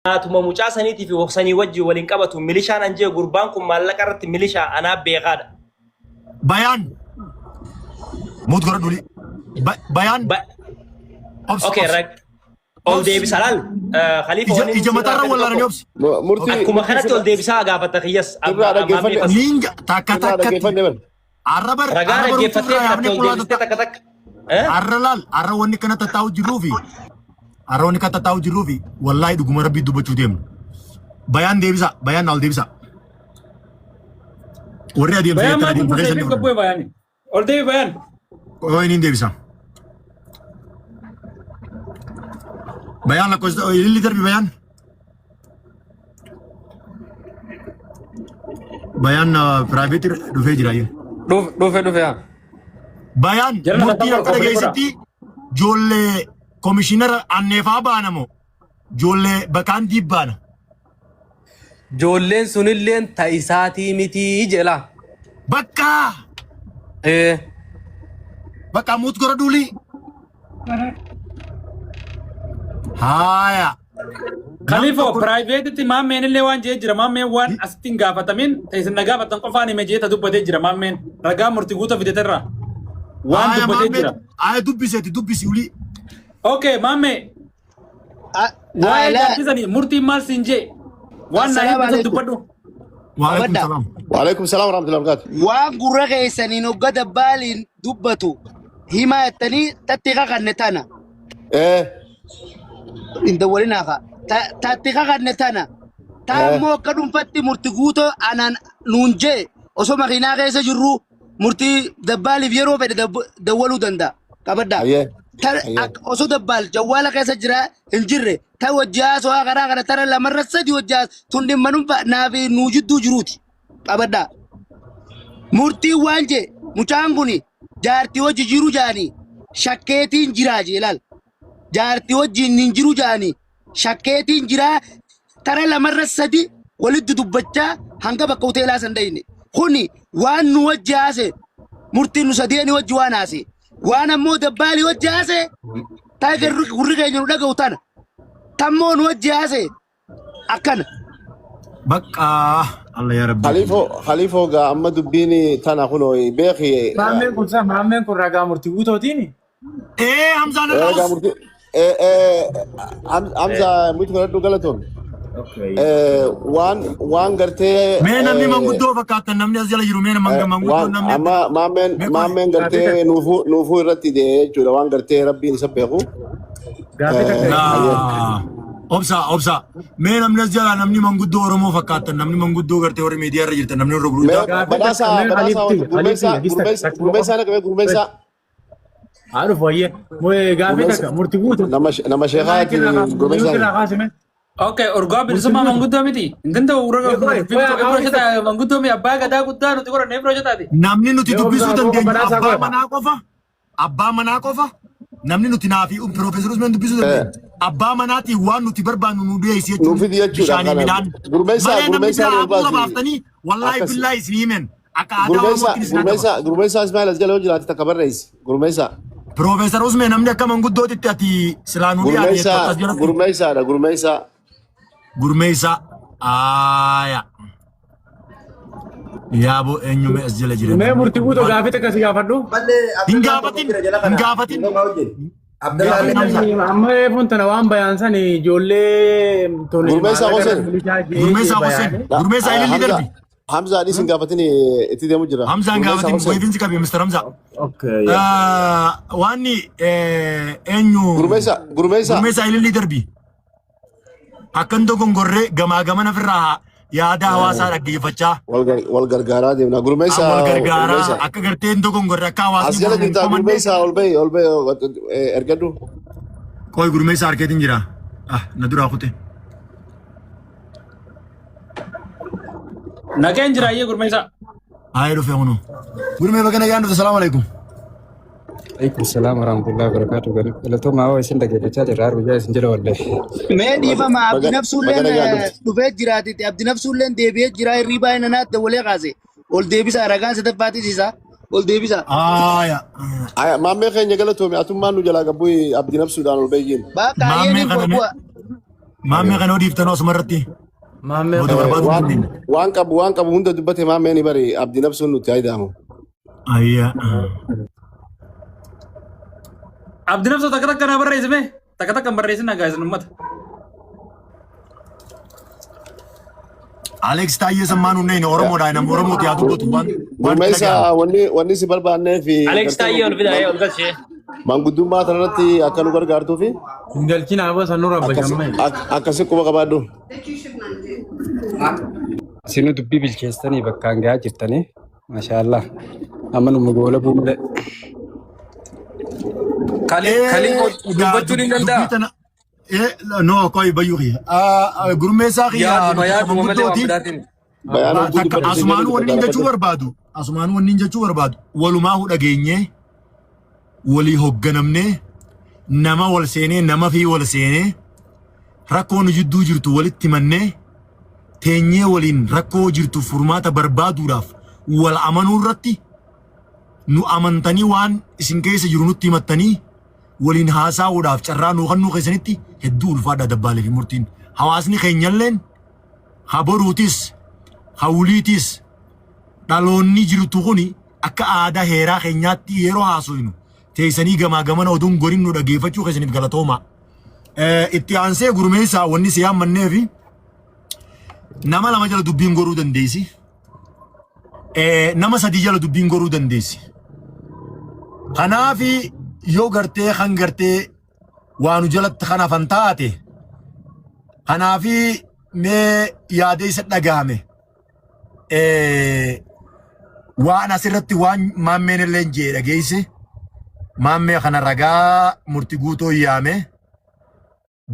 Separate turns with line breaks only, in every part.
Atuma mucaa saniitii fi hoksanii wajji waliin qabatu milishaan anjee gurbaan kun maallaqa irratti milishaa anaa beekaadha.
Bayaan. Mut gara duli. Bayaan.
Okay, ol deebisa laal. Khalifa
ija matarra wallaana ni obsi.
Akkuma kanatti ol deebisaa gaafata kiyyas.
Ninja takka takkatti. Arraba
ragaa dhaggeeffattee irratti ol deebistee takka takka.
Arra laal arra wanni kana tattaa'u jiruufi. Arra wanni kana tattaa'u jiruufi wallahi dhuguma rabbii dubbachuu deemnu. Bayaan deebisa bayaan ol deebisa. Warri adeemsa
bayaan maal gabbu'e bayaani. Ol deebi bayaan.
Oh ini deebisa. Bayaan lakkoofsa ililli darbi bayaan. Bayaan private dhufee jira yee.
Dhufe yaa.
Bayaan murtii akka dhageessitti ijoollee komishinara anneefaa baanamoo ijoollee bakaan diibbaana.
Ijoolleen sunilleen taa'isaatii mitii jedha.
Bakka. Bakka mut gara duuli. Haya.
Khalifa private ti maameen illee waan jee jira maameen waan asitti gaafatamin isin na gaafatan qofaan hime jeeta dubbatee jira maameen ragaa murtii guuta fideterra waan dubbatee jira.
Aya dubbiseeti dubbisi uli.
Okay maamee. Waa'ee gaaffisanii murtii maal siin jee waan na hibbisa dubbadhu.
Waalaikum salaam warahmatullahi wabarakatuh.
Waan gurra keessaniin hoggata baaliin dubbatu himaa jettanii tattiqa kanne tana. Inda walinaaka tattiqa kanne tana. Taammoo akka dhuunfatti murtii guutoo anaan nuun jee osoo makiinaa keessa jirru murtii dabbaaliif yeroo fedhe dawwaluu danda'a. Qabaddaa. Osoo dabbaal jawwaala keessa jira hin jirre ta wajjaas waa garaa gara tara lamarra sadi wajjaas tun dhimmanuu naafi nuu jidduu jiruuti. Qabaddaa. Murtii waan jee mucaan kun jaartii wajji jiru jaanii shakkeetiin jiraa jee laal. Jaartii wajjin hin jiru jaanii shakkeetiin jiraa tara lamarra sadi walitti dubbachaa hanga bakka hoteelaa san dhayne. Kuni waan nu wajji haase murtiin nu sadeeni wajji waan haase. Waan ammoo dabbaali wajji haase taayiga gurri keenya nu dhaga'u tana. Tammoo nu wajji haase akkana.
Bakka Allah ya rabbi.
Khalifa ga amma dubbiin tana kuno beeki.
Maameen kun ragaa murtii guutootiini.
Hamza na
ragaa murtii. Hamza mutu kana galatoon. Waan gartee.
Mee namni manguddoo fakkaatan namni as jala jiru mee manguddoo namni.
Amma maameen gartee nuufuu irratti idee jechuudha waan gartee rabbiin isa beeku.
Obsa. Mee namni as jala namni manguddoo Oromoo fakkaatan namni manguddoo gartee warri miidiyaa irra jirtan namni warra gurguddaa.
Gurmeessaa naqamee gurmeessaa.
Haadhu fooyyee gaafii takka murtii guutu.
Nama sheekaati gurmeessaa.
Okay, urgaa bilisummaa manguddoo miti. Intenda urgaa manguddoo mi abbaa gadaa guddaa nuti godhanne pirojektaati.
Namni nuti dubbisuu dandeenyu abbaa manaa qofa. Abbaa manaa qofa. Namni nuti naafi Profeesar Usman dubbisuu dandeenyu. Abbaa manaatiin waan nuti barbaannu nu dhiyeessi jechuudha.
Nuufidi jechuudha.
Bishaanii midhaan. Gurmeessaa baaftanii wallaahi billaahi isin himen. Akka aadaa Oromootti isin
haa Gurmeessaa Ismaa'il as jala jiraate takka barreessi. Gurmeessaa.
Profeesar Usman namni akka manguddootitti ati silaanuu dhiyaate.
Gurmeessaadha Gurmeessaa.
Gurmeessa aya yaabo eenyume as jala jira
mee murtii guutuu gaafii takka si gaafadhu
hin gaafatin
amma eefuun tana waan bayaansani ijoollee
Gurmeessa
ililli darbi
Hamza adis hin gaafatin itti deemu jira
Hamza hin gaafatin weefinsi qabi Mr. Hamza waanni eenyu Gurmeessa ililli darbi Akan dogongorree gamaa gamana firraa yaada hawaasaa dhaggeeffachaa.
Wal gargaaraa deemna. Gurmeessaa.
Wal gargaaraa akka garteen dogongorree akka hawaasni.
As jala jirta Gurmeessaa ol bahee ergadhu.
Qoy Gurmeessaa harkeetiin jira. Na duraa kute.
Nageen jira iyyee Gurmeessaa.
Haa dhufee kunu. Gurmee bakka nagaan dhufte salaamu alaikum.
Alaikum salam warahmatullahi wabarakatuh. Kalau mau isin dah kita cari rar bija isin jero walle.
Mee dhiifama abdi nafsulleen dhufee jiraatiti abdi nafsulleen deebi'ee jira hirribaa inni naatti walee kaase ol deebisa ragaan sadaffaatisiisa ol deebisa.
Maammee keenya galatoome atummaan nu jalaa gabbuu abdi nafsuudhaan ol beeyyiin.
Bakka ayyeen hin
Maammee kana odeeffanoo asumarratti.
Maammee
Booda barbaadu dandeenye.
waan qabu hunda dubbate maammee ni bari abdii nabsuun nuti ayidamu.
Ayyaa.
Abdi nafsa takka takka na barreessime. Takka takka barreessin nagaa isin ummata.
Alex Taayee Sammaan Hunneen Oromoodhaa nama Oromooti haa dubbatu waan.
Gurmeessa wanni si barbaannee fi
Alex Taayee ol fidaa ol galchee.
manguddummaa kanarratti akka nu gargaartuu fi
Galchiin abba sanuu rabba shammee.
akkasi quba qabaadhu.
Isin dubbii bilcheessanii bakkaan gahaa jirtanii. Maashaallah. Amma nu magoola buulee.
Kalii dubbachuun hin danda'a.
No, koi bayuki. Gurmeessaa kiyyaa
Yaaduma malee waan biraatiin.
asumaanuu wanni jechuu barbaadu. Asumaanuu wanni jechuu barbaadu. Walumaa dhageenyee walii hoogganamnee nama wal seenee nama fi wal seenee rakkoo nu jidduu jirtu walitti himannee teenyee waliin rakkoo jirtu furmaata barbaaduudhaaf wal amanuu irratti nu amantanii waan isin keessa jiru nutti himattanii waliin haasa'uudhaaf carraa nu kannuu keessanitti hedduu ulfaadha dabbaalee fi murtiin hawaasni keenyalleen haboruutis hawuliitis dhaloonni jirtu kuni akka aadaa heeraa keenyaatti yeroo haasofnu teessanii gamaa gamana oduun gorin nu dhageeffachuu keessaniif galatooma. Itti aansee gurmeessaa wanni si yaammannee fi nama lama jala dubbiin goruu dandeessi. Nama sadii jala dubbiin goruu dandeessi. Kanaafi yoo gartee kan gartee waanu jalatti kan hafan taate kanaafi mee yaada isa dhagahame waan asirratti waan maammeen illee jee dhageesse maammee kana ragaa murtii guutoo yaame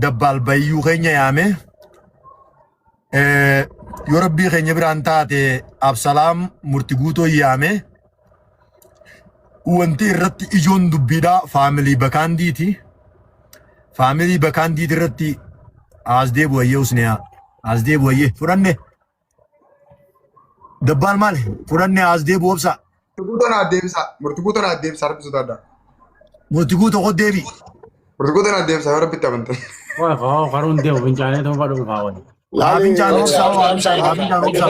dabbaal bayyuu keenya yaame yoo rabbii keenya biraan taate Absalaam murtii guutoo yaame wanti irratti ijoon dubbiidhaa faamilii bakaandiiti. Faamilii bakaandiiti irratti as deebi'ayyee usneeyaa. As deebi'ayyee fudhanne. Dabbaal maali? Fudhanne as deebi'u obsa.
Murtii guutuu na deebisa rabbisu taadda.
Murtii guutuu koo deebi.
Murtii guutuu na deebisa yoo rabbitti amante.
Waa faruun deemu fincaanee ta'uu fadhu dhufaa wali.
Laafin jaan obsa. Laafin jaan obsa.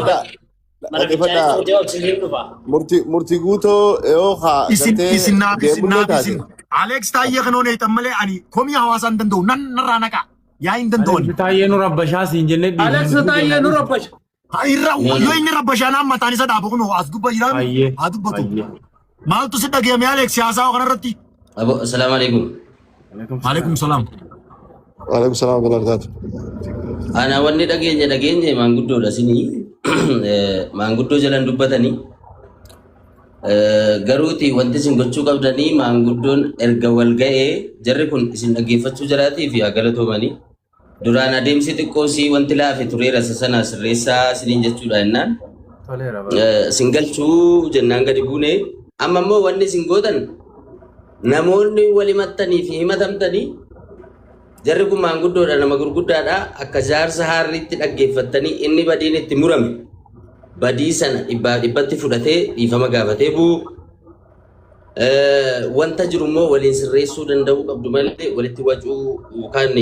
Murtii guutoo yoo haa
Isin naaf. Alex Taayee kan oone malee ani komii hawaasaan danda'u narraa naqa. Yaa hin danda'u.
Taayee nu rabbashaa siin jennee dhiibne.
Alex Taayee nu rabbasha.
Yoo inni rabbashaa naan mataan isa dhaabu kun as dubba jiraan haa dubbatu. Maaltu si dhageeme Alex siyaasaa kanarratti?
Assalamu alaikum.
Alaikum salam.
Waalaikum salaam wa rahmatullahi.
Ana wanni dhageenye maanguddoodha sinii maanguddoo jalan dubbatanii garuuti wanti isin gochuu qabdanii maanguddoon erga wal ga'ee jarri kun isin dhaggeeffachuu jiraatii fi galatoomanii duraan adeemsi xiqqoosii wanti laafe tureera sana sirreessaa isiniin jechuudha jennaan isin galchuu jennaan gadi buune amma immoo wanni isin gootan namoonni wal himattanii fi himatamtanii jarri kun maanguddoodha nama gurguddaadha akka jaarsa haarriitti dhaggeeffattanii inni badiin itti murame badii sana dhibbatti fudhatee dhiifama gaafatee bu'u wanta jiru immoo waliin sirreessuu danda'uu qabdu malee walitti wacuu yookaan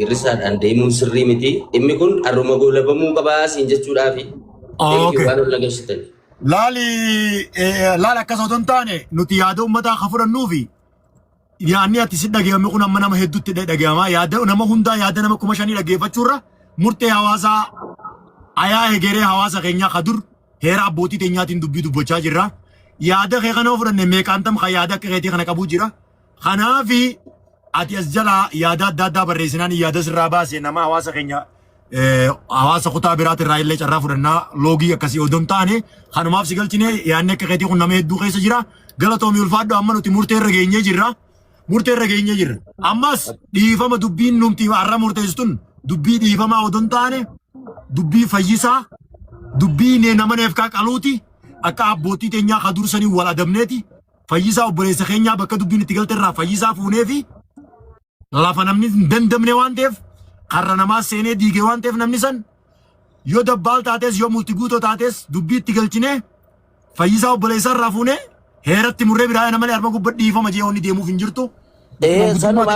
girrisaadhaan deemuun sirrii miti dhimmi kun har'uma goolabamuu qabaa siin jechuudhaafi waan ol nageessitan.
Laali akkasuma otoo hin taane nuti yaada uummataa akka fudhannuufi yaadni ati si dhageeffame kun amma nama hedduutti dhagahama yaada nama hundaa yaada nama 5,000 dhaggeeffachuurra murtee hawaasaa ayaa egeree hawaasa keenyaa kadur heera abbootii teenyaatiin dubbii dubbachaa jirra yaada kee kana fudhanne meeqaantam kan yaada akka keetii kana qabuu jira kanaafi ati as jala yaada adda addaa barreessinaan yaada sirraa baase nama hawaasa keenya hawaasa kutaa biraati irraa illee carraa fudhannaa loogii akkasii odoon taane kanumaaf si galchine yaadni akka keetii kun nama hedduu keessa jira galatoomii ulfaadhu amma nuti murtee irra geenyee jirra. Murtee irra geenyee jirra. Ammas dhiifama dubbiin numti har'a murteessitun dubbii dhiifamaa odoon taane dubbii fayyisaa dubbii nama neefkaa qaluuti akka abbootii teenyaa ka dursanii wal adabneeti fayyisaa obboleessa keenyaa bakka dubbiin itti galte irraa fayyisaa fuunee fi lafa namni hin dandamne waan ta'eef karra namaas seenee diigee waan ta'eef namni san yoo dabbaal taates yoo multi guutoo taates dubbii itti galchine fayyisaa obboleessa irraa fuunee heeratti murree biraa nama arma gubbaa dhiifama jee onni deemuuf hin jirtu.
Sanuma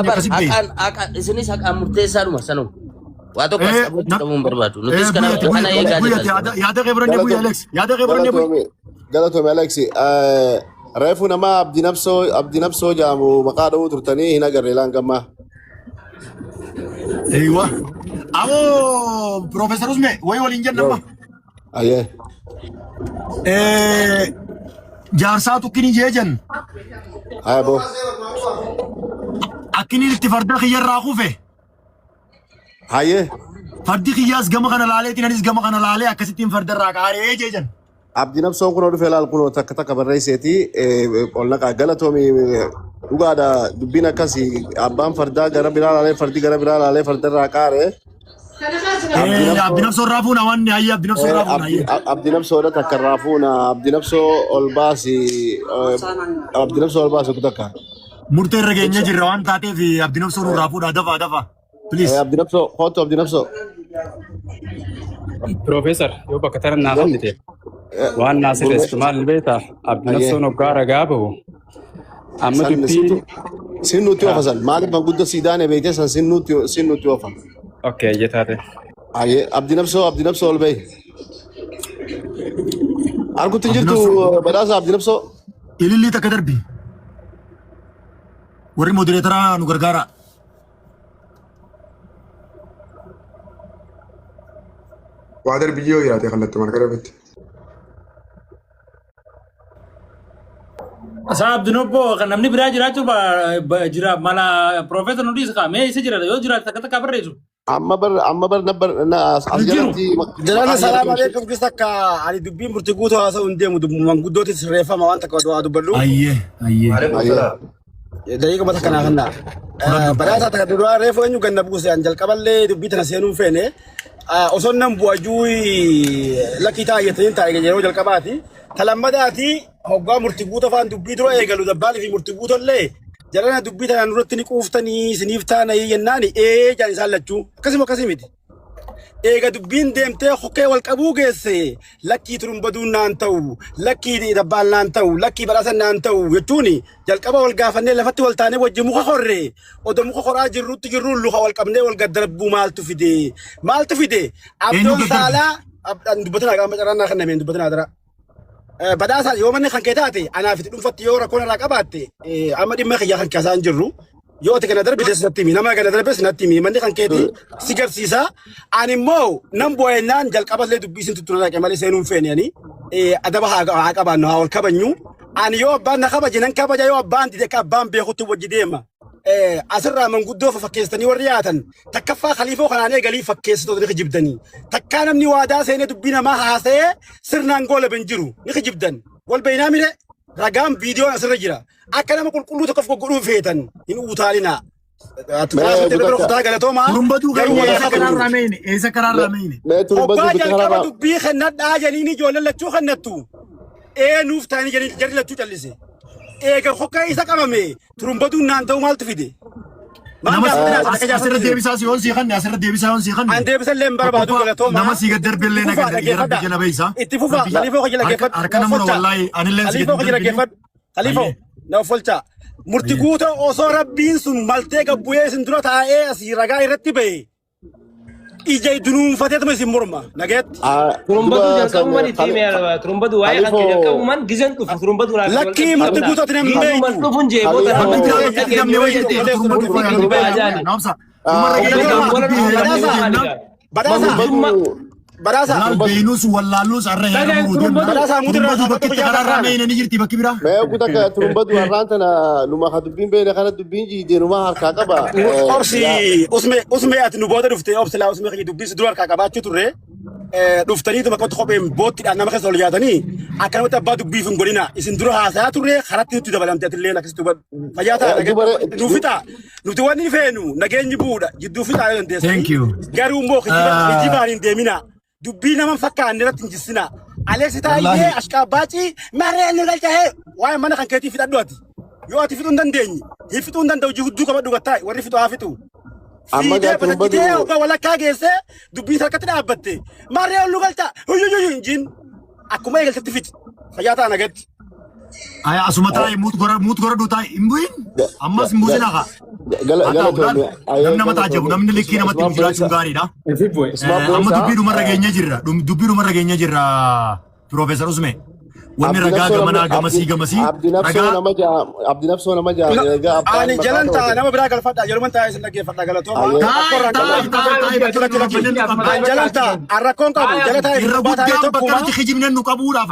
isinis haqaan murteessaadhuma sanuma. Waa tokko as qabutti qabuun barbaadu. Nutis kana eegaa jirra.
yaada qeebranne bu'ii Alex yaada qeebranne bu'ii
Galatoomi Aleksi. Reefu nama abdi nabsoo jaamu maqaa dha'uu turtanii hin agarre laan gammaa.
eeywa amo Professor Usme wayi waliin jennamma
Ayyee.
jaarsaa tukkini jeejan
Haya boo.
akkini itti farda kiyyarraa kufe
Hayyee.
fardi kiyyaas gama kana laaleetiin anis gama kana laalee akkasittiin fardarraa qaaree jeejan
Abdi nabsoon kunoo dhufee laal kunoo takka barreesseeti qolnaqa galatoomi dhugaadha dubbiin akkasii abbaan fardaa gara biraa laalee fardi gara biraa laalee fardarraa qaaree.
abdi nabsoo irraa fuuna wanni hayya abdi nabsoo irraa fuuna hayya
Abdi nabsoodha takka irraa fuuna abdi nabsoo ol baasi takka.
murtee irra geenye jirra waan taateef abdi nabsoo nurraa fuudha dafa please
Abdi nabsoo hootu abdi nabsoo.
Professor, yoo bakka taran naa kennite waan naasifes maal beektaa abdi nabsoon hoggaa ragaa bahu amma dubbii
Sin nuti ofa san maaliif manguddo siidaane beekte san sin nuti ofa.
okay jetaate
Aye abdi nabsoo ol bahi. Argutti jirtu badhaasa abdi nabsoo.
ilillii takka darbi warri modereetaraa nu gargaara
Waa darbii yoo jiraate kallattii mana gara bitti.
Saab dinobbo kan namni biraa jiraachuu jira mala Professor Nudis ka mee isa jira yoo jiraate takka barreessu.
Amma bar as jalatti
Jalana salaam alaikum kisakka ani dubbiin murtii guutuu haasa'u hin deemu manguddootis reeffama waan takka du'aa dubbadhu. Daqiiqa mata kanaa kanna. Badhaasa takka duraa reefu eenyu ganna buuse an jalqaballee dubbii tana seenuun feene. Osoo nan bu'ajuu lakkii taa'eetiin taa'e yeroo jalqabaati. Talammadaati hoggaa murtii guutuu afaan dubbii dura eegalu dabbaalii fi murtii guutuullee jalana dubbii tanaan duratti ni quuftanii isiniif taananii jennaani jaan isaan lachuu akkasii miti. Eega dubbiin deemtee hokkee wal qabuu geesse lakkii turumbaduun naan ta'u lakkii dabbaal naan ta'u lakkii badhaasan naan ta'u jechuun jalqaba wal gaafannee lafatti wal taanee wajjin muka horre odoo muka horaa jirruun luka wal qabnee wal gaddarbuu maaltu fide abdoon saalaa dubbatanaa qaama carraannaa kan nameen dubbatanaa dara. Badhaasa yoo manni kan kee taate anaaf itti dhuunfatti yoo rakkoon irraa qabaatte amma dhimma kiyyaa kan kaasaan jirru yoo ati kana darbite sinatti himi nama kana darbe sinatti himi manni kan keeti si garsiisa ani immoo nan boo'ennaan jalqaballee dubbii isin tuttura dhaqe malee seenuun feene adaba haa qabaannu haa wal kabajnu ani yoo abbaan na kabaje nan kabaja yoo abbaan dide akka abbaan beekutti wajji deema. Asirraa manguddoo fakkeessitanii warri yaatan takkaffaa khaliifoo kanaan eegalii fakkeessitoota ni kijibdanii takkaa namni waadaa seenee dubbii namaa haasa'ee sirnaan goolaban jiru ni kijibdan wal beeynaa mire ragaan viidiyoon asirra jira akka nama qulqulluu tokkoof goggodhuu feetan hin utaalinaa. Obbaa jalqaba dubbii kennadhaa janiin ijoolleen lachuu kennattu nuuf taanii jarri lachuu callise. Eega hokkaa isa qabame turumbaduun naan ta'u maaltu fide?
asirra deebisaa si hoon sii kanne
An deebisan leen barbaadu galatooma.
nama sii gaddarbillee nagaddarbi jala beeysa
Itti fufa khaliifoo ka jala geeffadhu.
harka namuna wallaahi anilleen si
Khaliifoo ka jala geeffadhu. Khaliifoo na folcha. Murti guutuu osoo rabbiin sun maltee gabbu'ee isin dura taa'ee asii ragaa irratti ba'e. Ija dunuunfateetuma isin morma nageetti.
Turumbadu jalqabumaan itti himee turumbadu waa'ee kan kee jalqabumaan gizeen dhufu turumbadu
Lakkii murti guutuu ati namni beeytu.
dhufuun jeeboota
Badhaasa.
beeynuus wallaalluus arra
Badhaasa mudirraa
bakkitti karaarraa meeyna ni jirti bakki biraa
mee kutaka turumbadu har'aan tana numa ka dubbiin beene kana dubbiin jiideenumaa harkaa qaba.
Obsi usme ati nu booda dhufte obsi laa usme kiyya dubbisi dura harkaa qabaachuu turre dhuftanii tuma qotti kopheen boottiidhaan nama keessa ol yaatanii akkanumatti abbaa dubbiif hin godhina isin dura haasayaa turre karatti nutti dabalamte ati illee akkasitti fayyaa ta'a nu fixa nuti wanni feenu nageenyi bu'uudha jidduu fixaa yoo dandeessu garuu immoo kijibaan hin deemina dubbii nama fakkaanne irratti hin jissina Aleksi taa'ee ashkaa baacii maree inni galchahee waa'ee mana kan keetii fixadhu ati yoo ati fixuu hin dandeenye hin fixuu hin danda'u jihudduu qabadhu gattaa warri fixu haa fixu. Fiidee batatitee hoggaa walakkaa geessee dubbii harkatti dhaabbatte maree ol nu galcha huyyuyyuu injiin akkuma eegaltetti fixi fayyaa ta'a nagatti.
Ay asumata mut gora dutai imbuin. Ammas imbusina ka.
Galatoomii.
Namni mata ajabu namni likki namatti jiraachuu gaariidha.
Ifi bu'e.
Amma dubbii dhumarra geenya jirra. Dubbii dhumarra geenya jirra. Profeesar Usme. Wanni ragaa gamasii.
Abdi nafsoo nama jaa.
Ani jalan ta'a nama biraa galfadha yeroman ta'a isin dhaggeeffadha galatooma. Jalan ta'a rakkoon qabu jala ta'a
irra guddaan bakka kijibneen nu qabuudhaaf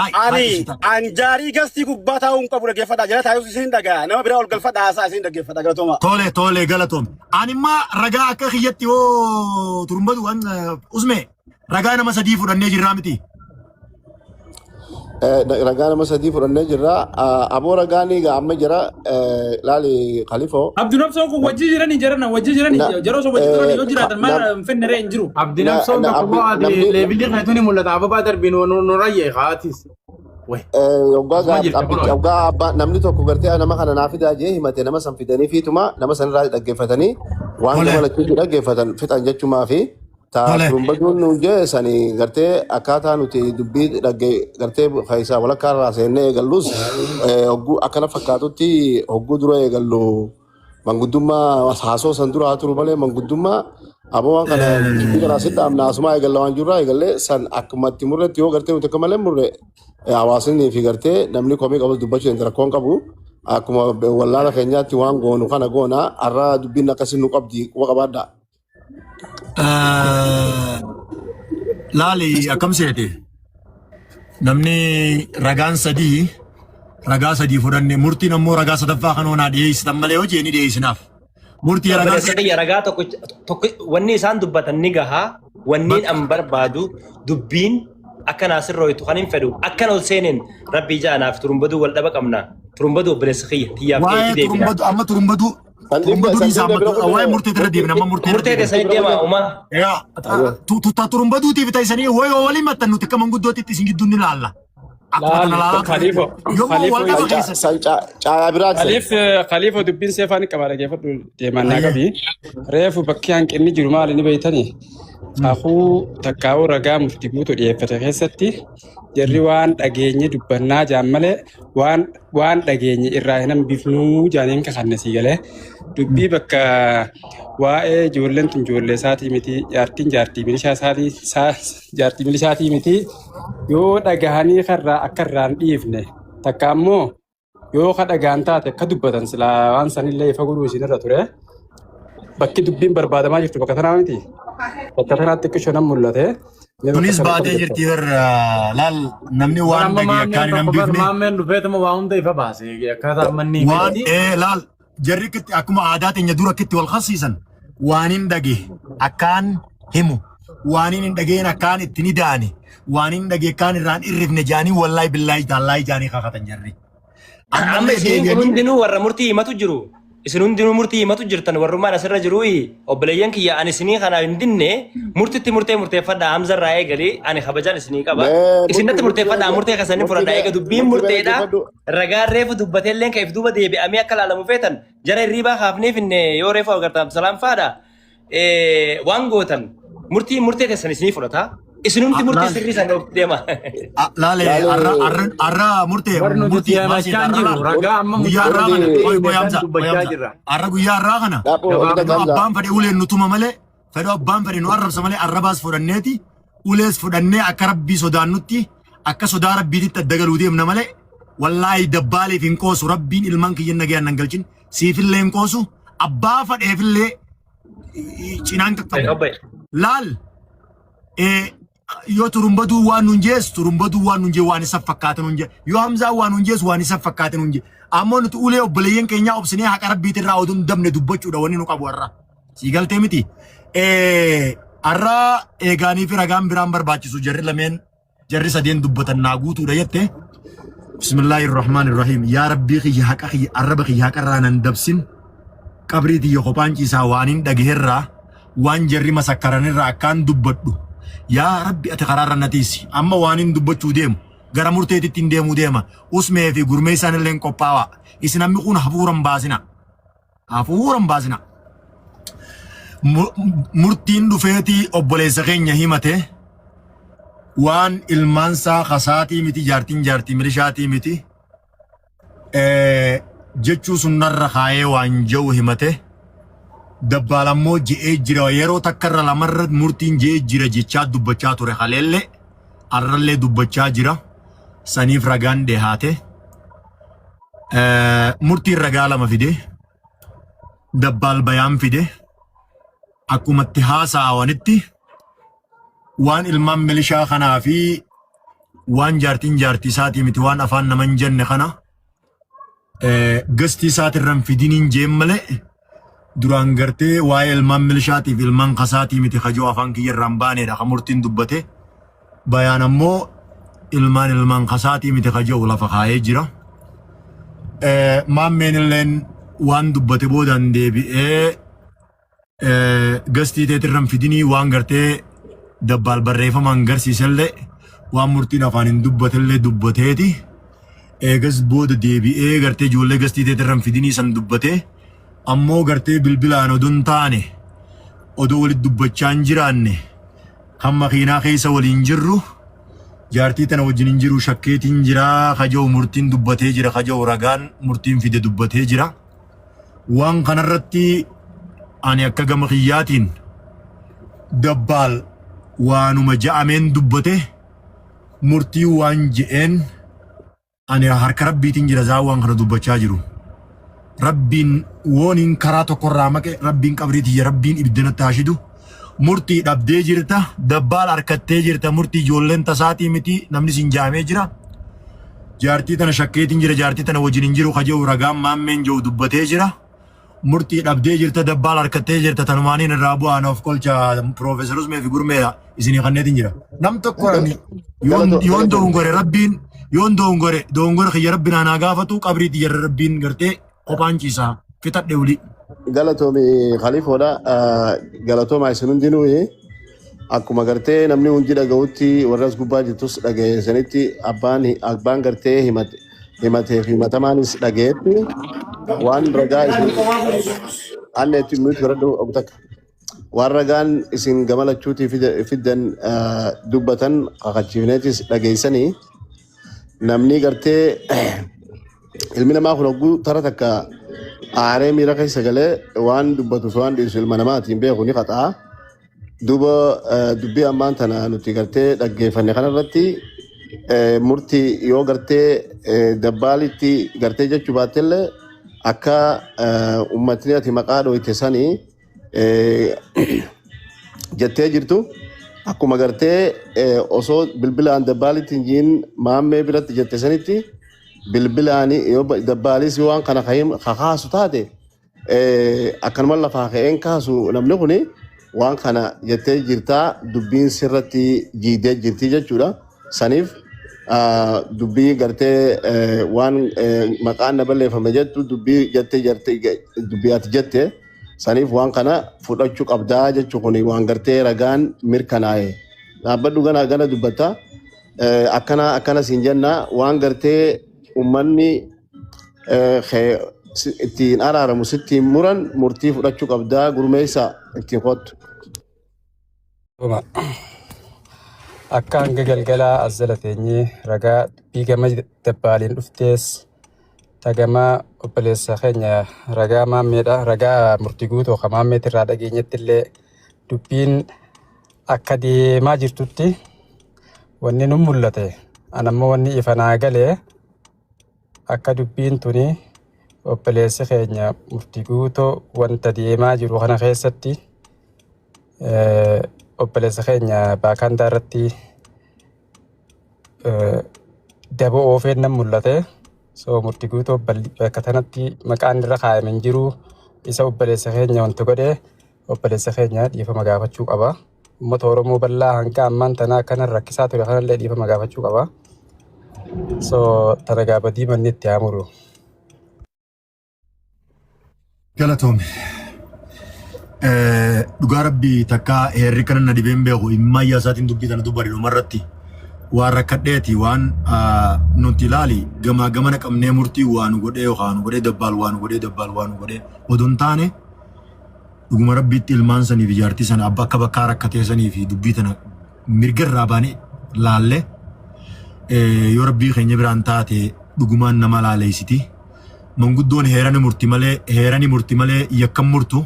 Ani jaarii gastii gubbaa taa'uun qabu dhaggeeffadha jala taa'us isin dhagaa nama biraa ol galfadha haasaa isin dhaggeeffadha galatooma.
Tole galatoom. Ani immoo ragaa akka kiyyatti yoo turumbatu waan Usme ragaa nama sadii fudhannee jirraa miti.
Ragaa nama sadii fudhannee jirra. Aboo ragaan egaa amma jira laali Khalifoo.
Abdi Nafsoon kun wajji jiranii yeroo so wajji turanii yoo jiraatan maal fennere hin jiru.
Abdi Nafsoon tokko adi leebilii kanatu ni mul'ata ababaa darbii noorayye haatis.
Waggaa abbaa namni tokko gartee nama kana naa fidaa jee himate nama san fidanii fiituma nama san irraa dhaggeeffatanii waan gama lachuutti dhaggeeffatan fixan jechumaa fi Turumbatuun nuun jee sanii gartee akkaataa nuti dubbii gartee faayisaa walakkaa irraa seennee eegallus akkana fakkaatutti hogguu dura eegallu manguddummaa haasoo san dura haa turu malee manguddummaa aboo waan kana dubbii kanaa sidhaamna asumaa eegalla waan jirraa eegallee san akkumatti murreetti yoo gartee nuti akka malee murre hawaasni fi gartee namni komii qabus dubbachuu hin rakkoon qabu akkuma wallaala keenyaatti waan goonu kana goona har'a dubbiin akkasii nu qabdi quba qabaadha.
Laali akkam seete namni ragaa sadii fudhanne murtiin ammoo ragaa sadaffaa kan onaa dhiyeessitan malee hojii ni dhiyeessinaaf. Murtii
ragaa tokko wanni isaan dubbatan ni gahaa wanniin an barbaadu dubbiin akka naasirrooytu kan hin fedhu akkan ol seeneen rabbii jaanaaf turumbaduu wal dhaba qabna turumbaduu obboleessa kiyya xiyyaaf ta'etti deebina.
Amma turumbaduu waa'ee murtee irra deebina amma
murtee keessanii deema uumaa.
Tuttaa turumbaduutiif ta'isanii waliin maxxan nuti akka manguddootti isin gidduun ni laalla.
Khalifa dubbiin seefaan qabaa dhageeffadhu deemannaa qabii. Reefu bakki hanqinni jiru maali ni beeytanii? Akuu takkaa'uu ragaa muftii guutuu dhiyeeffate keessatti jarri waan dhageenye dubbannaa jaan malee waan dhageenye irraa hin hambifnuu jaaniin kakannasii galee dubbii bakka waa'ee ijoolleen tun ijoollee isaatii miti jaartii milishaatii miti yoo dhagahanii karraa akka irraan dhiifne takka ammoo yoo ka dhagaan taate akka dubbatan silaa waan sanillee ifa godhuu isinirra ture bakki dubbiin barbaadamaa jirtu bakka tanaa miti bakka tanaatti xiqqisho nan mul'ate.
Kunis baatee jirti laal namni waan dhagee akkaan hin hambifne.
Maammeen dhufeetuma waa hunda ifa baase akkaataa manni.
Waan laal jarri akkuma aadaa teenya dura akkitti wal qabsiisan waan hin dhagee akkaan himu waan hin dhageen akkaan itti ni daane waan hin dhagee akkaan irraan irrifne jaanii wallaahi billaahi taallaahi jaanii kakatan jarri.
Amma isin hundinuu warra murtii himatu jiru. Isin hundinuu murtii himatu jirtan warrummaan asirra jiru obboleeyyan kiyya ani isinii kana hin dinne murtitti murteeffadha hamzarraa eegalee ani kabajaan isinii qaba. Isinatti murteeffadha murtee kasanii fudhadha eega dubbiin murteedha ragaan reefu dubbateelleen kaif duuba deebi'amee akka laalamu feetan jara hirriibaa kaafneef inne yoo reefu agartaan salaam faadha waan gootan murtee teessan isinii fudhata. Isinumti murtii sirrii sana deema.
Laale arra murtee guyyaa arraa kana abbaan fedhe uleen nutuma malee fedhe abbaan fedhe nu arrabsa malee arrabaas fudhanneeti ulees fudhannee akka rabbii sodaannutti akka sodaa rabbiititti adda galuu deemna malee wallaahi dabbaaleef hin qoosu rabbiin ilmaan kiyyan nagayaan nan galchin siifillee hin qoosu abbaa fedheefillee cinaan qaqqabu. Laal yoo turumbaduu waan nun jees turumbaduu waan nun jee waan isa fakkaatan nun jee yoo hamzaa waan nun jees waan isa fakkaatan nun jee ammoo nuti ulee obboleeyyan keenyaa obsinee haqa rabbiitiin irraa oduun dabne dubbachuudha wanni nu qabu har'a sii galtee miti har'a eegaanii fi ragaan biraan barbaachisu jarri sadeen dubbatan naa guutuudha jette bismillaahi irrahmaan irrahiim yaa rabbii kiyya haqa kiyya arraba kiyya haqa irraa nan dabsin qabrii tiyya kophaan ciisaa waan hin dhagaherraa waan jarri masakkaranirraa akkaan dubbadhu yaa rabbi ati karaarra natiisi amma waan hin dubbachuu deemu gara murteetitti hin deemuu deema usmee fi gurmee isaanillee hin qophaa'aa isin hammi kun hafuuran baasina murtiin dhufeetii obboleessa keenya himate waan ilmaansaa kasaatii miti jaartiin jaartii milishaatii miti jechuu sunnarra kaayee waan jiru himate dabbaalammoo je'ee jira yeroo takkarra lamarra murtiin je'ee jira jechaa dubbachaa ture haleelle arrallee dubbachaa jira saniif ragaan dhihaate murtiin ragaa lama fide dabbaal bayaan fide akkumatti haasa'awanitti waan ilmaan milishaa kanaa fi waan jaartiin jaartii isaatii miti waan afaan naman jenne kana gastii isaatirran fidiniin jeen malee duraan gartee waa'ee ilmaan milishaatiif ilmaan kasaatii miti kajoo afaan kiyyarraan baaneedha ka murtiin dubbate bayaan ammoo ilmaan kasaatii miti kajoo lafa kaayee jira maammeen illeen waan dubbate boodaan deebi'ee gastii teetirran fidinii waan gartee dabbaal barreeffamaan garsiisellee waan murtiin afaan hin dubbatellee dubbateeti eegas booda deebi'ee gartee ijoollee gastii teetirran fidinii san dubbatee ammoo gartee bilbilaan oduun taane odoo walitti dubbachaa hin jiraanne kan makiinaa keessa waliin jirru jaartii tana wajjin hin jiru shakkeetiin jiraa kajoo murtiin dubbatee jira kajoo ragaan murtiin fide dubbatee jira waan kanarratti ani akka gama kiyyaatiin dabbaal waanuma ja'ameen dubbate murtii waan je'een ani harka rabbiitiin jira zaa waan kana dubbachaa jiru rabbiin wooniin karaa tokkorraa maqe rabbiin qabriitii rabbiin ibiddana taashidu murtii dhabdee jirta dabbaal harkattee jirta murtii ijoolleen tasaatii miti namni siin jaamee jira jaartii tana shakkeetiin jira jaartii tana wajjin hin jiru kajoo ragaan maammeen jiru dubbatee jira murtii dhabdee jirta dabbaal harkattee jirta tanumaaniin irraa bu'aan of kolcha Profeesar Usmee fi Gurmeedha isinii kanneetiin jira nam tokko yoon doongore rabbiin yoon doongore kiyya rabbiin anaa gaafatu qabriitii yerra rabbiin gartee kophaan ciisaa fixadhe uli.
Galatoomi Khalifoodha galatooma isin hundinuu akkuma gartee namni hundi dhaga'utti warras gubbaa jirtus dhaga'eessanitti abbaan gartee himatee fi himatamaanis dhaga'eetti waan ragaa isin anneetti nuti biradhu obtakka waan ragaan isin gamalachuutii fiddan dubbatan qaqachiifneetis dhageessanii namni gartee ilmi namaa kun hogguu tara takka aaree miira keessa galee waan dubbatus waan dhiisu ilma namaatiin beeku ni qaxaa duba dubbii ammaan tana nuti gartee dhaggeeffanne kanarratti murtii yoo gartee dabbaalitti gartee jechuu baattellee akka ummatni ati maqaa dhoyte sanii jettee jirtu akkuma gartee osoo bilbilaan dabbaalitti hin jiin maammee biratti jette sanitti bilbilaani yoo dabbaalis waan kana kakaasu taate akkanuma lafaa ka'een kaasu namni kuni waan kana jettee jirtaa dubbiin sirratti jiidee jirti jechuudha saniif dubbii gartee waan maqaan na balleeffame jettu dubbii dubbii ati jette saniif waan kana fudhachuu qabdaa jechuu kuni waan gartee ragaan mirkanaa'e dhaabbadhu gana dubbata akkana siin jenna waan gartee ummanni ittiin araaramu sittiin muran murtii fudhachuu qabdaa gurmeessa ittiin qottu.
Akka hanga galgalaa azzala teenyee ragaa biigama dabbaaliin dhuftees tagamaa obboleessa keenya ragaa maammeedha ragaa murtii guutuu kan maammeetirraa dhageenyetti illee dubbiin akka deemaa jirtutti wanni nu mul'ate anammoo wanni ifanaa galee akka dubbiin tuni obboleessi keenya murtii guutuu wanta deemaa jiru kana keessatti obboleessa keenya baakaandaa irratti daba oofeen nan mul'ate so murtii guutuu bakka tanatti maqaan irra kaa'ame hin jiru isa obboleessa keenya wanti godhe obboleessa keenya dhiifama gaafachuu qaba uummata Oromoo bal'aa hanga ammaan tanaa kanan rakkisaa ture kanallee dhiifama gaafachuu qaba so tana gaabadii manni itti haamuru.
Galatoome. Dhugaa rabbii takka heerri kana na dhibeen beeku immaa iyyaasatiin dubbii tana dubbari dhumarratti waan rakkadheeti waan nuti ilaali gamana qabnee murtii waan godhee yookaan godhee dabbaal waan godhee odoon taane dhuguma rabbiitti ilmaan sanii fi jaartii sana abba akka bakkaa rakkatee sanii fi dubbii tana mirga irraa baanee laalle yoo rabbii keenya biraan taate dhugumaan nama laaleessiti. Manguddoon heerani murti malee yakkan murtu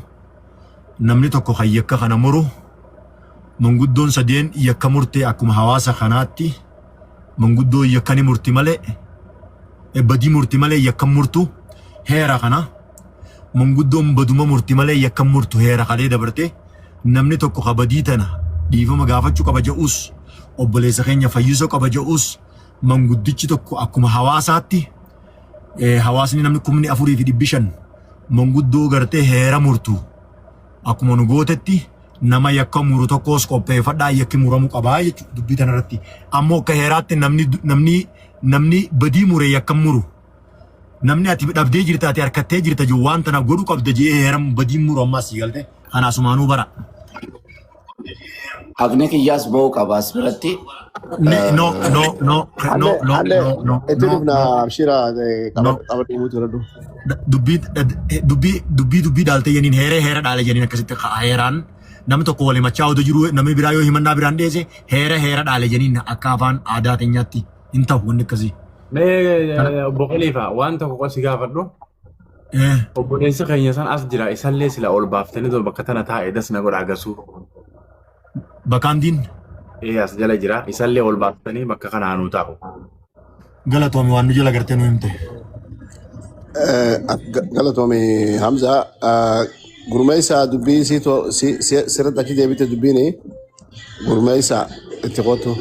namni tokko kan yakka kana muru manguddoon sadeen yakka murte akkuma hawaasa kanaatti manguddoo yakkani murti malee badii murti malee yakkan murtu heera kana manguddoon baduma murti malee yakkan murtu heera kalee dabarte namni tokko kabadii tana dhiifama gaafachuu qaba jedhus obboleessa keenya fayyisoo qaba jedhus manguddichi tokko akkuma hawaasaatti hawaasni namni 4,500 manguddoo gartee heera murtu akkuma nu gootetti nama yakka muru tokkos qopheeffadhaa yakki muramu qabaa jechuudha dubbii tanarratti. Ammoo akka heeraatti namni badii mure yakka muru namni ati dhabdee jirta ati harkattee jirta jiru waan tana godhu qabda jee heera badii muru ammas galte kanaasumaanuu bara.
Haqni kiyyaas ba'uu qabaas biratti.
No.
Itti dhufna abshira qabadhu muutu radhu.
Dubbii dhaalte jeniin heera dhaale jeniin akkasitti heeraan namni tokko walii machaa odoo jiru namni biraa yoo himannaa biraan dhiyeesse heera dhaale jeniin akka afaan aadaa teenyaatti hin ta'u wanni akkasii.
Obbo Khalifa waan tokko qosi gaafadhu. Obboleessi keenya san as jira isallee sila ol baaftanii bakka tana taa'ee dasna godha agarsiisu.
Bakkaan diin.
As jala jira isallee ol baaftanii bakka kanaa nuu taa'u.
Galatoomii waan nu jala gartee nu himte.
Galatoomii Hamza gurmeessaa dubbii sirriitti achi deebite dubbiin gurmeessaa itti qotu.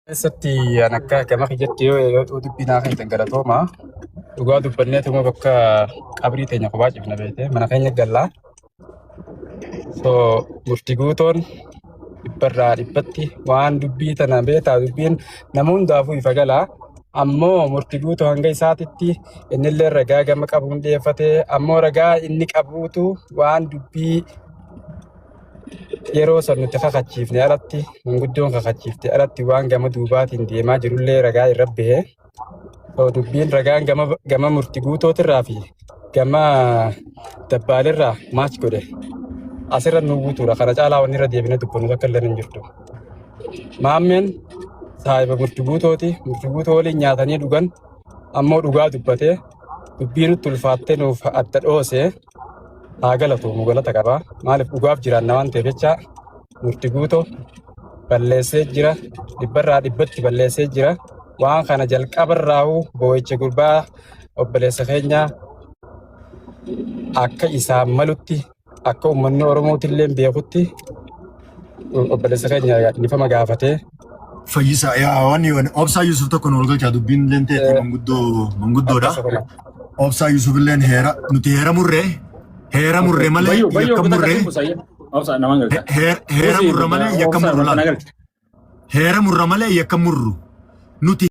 Keessatti an akka gama kiyyatti yoo dubbiin haa kan galatooma. Dhugaa dubbannee tuma bakka qabrii teenya kophaa cifna beekte mana keenya gallaa. So murtii guutoon dhibbarraa dhibbatti waan dubbii tana beektaa dubbiin nama hundaafuu ifa galaa. Ammoo murtii guutoo hanga isaatitti innillee ragaa gama qabuun dhiyeeffate ammoo ragaa inni qabuutu waan dubbii yeroo san nuti kakachiifne alatti manguddoon kakachiifte alatti waan gama duubaatiin deemaa jirullee ragaa irra bahee. Dubbiin ragaan gama murtii guutootirraa fi gama dabbaalirraa maach godhe asirra nu guutuudha. Kana caalaa wanni irra deebine dubbannu akka illee hin jirtu. Maammeen saahiba murtii guutooti. Murtii guutoo waliin nyaatanii dhugan ammoo dhugaa dubbatee dubbii nutti ulfaattee nuuf adda dhoosee haa galatu galata qaba. Maaliif dhugaaf jiraanna waan ta'eef jecha murtii guutoo balleessee jira dhibbarraa dhibbatti balleessee jira. Waan kana jalqabarraa'uu boo'icha gurbaa obboleessa keenya akka isaan malutti akka uummanni Oromootillee beekutti obboleessa keenya nifama gaafatee.
Fayyisaa waan obsaa Yusuf tokko nu walgalchaa dubbiin illee ta'e manguddoodha. Obsaa Yusuf illee nuti heera murree malee yakka murree. Heera murra malee yakka murru laala. Heera murra malee yakka murru nuti.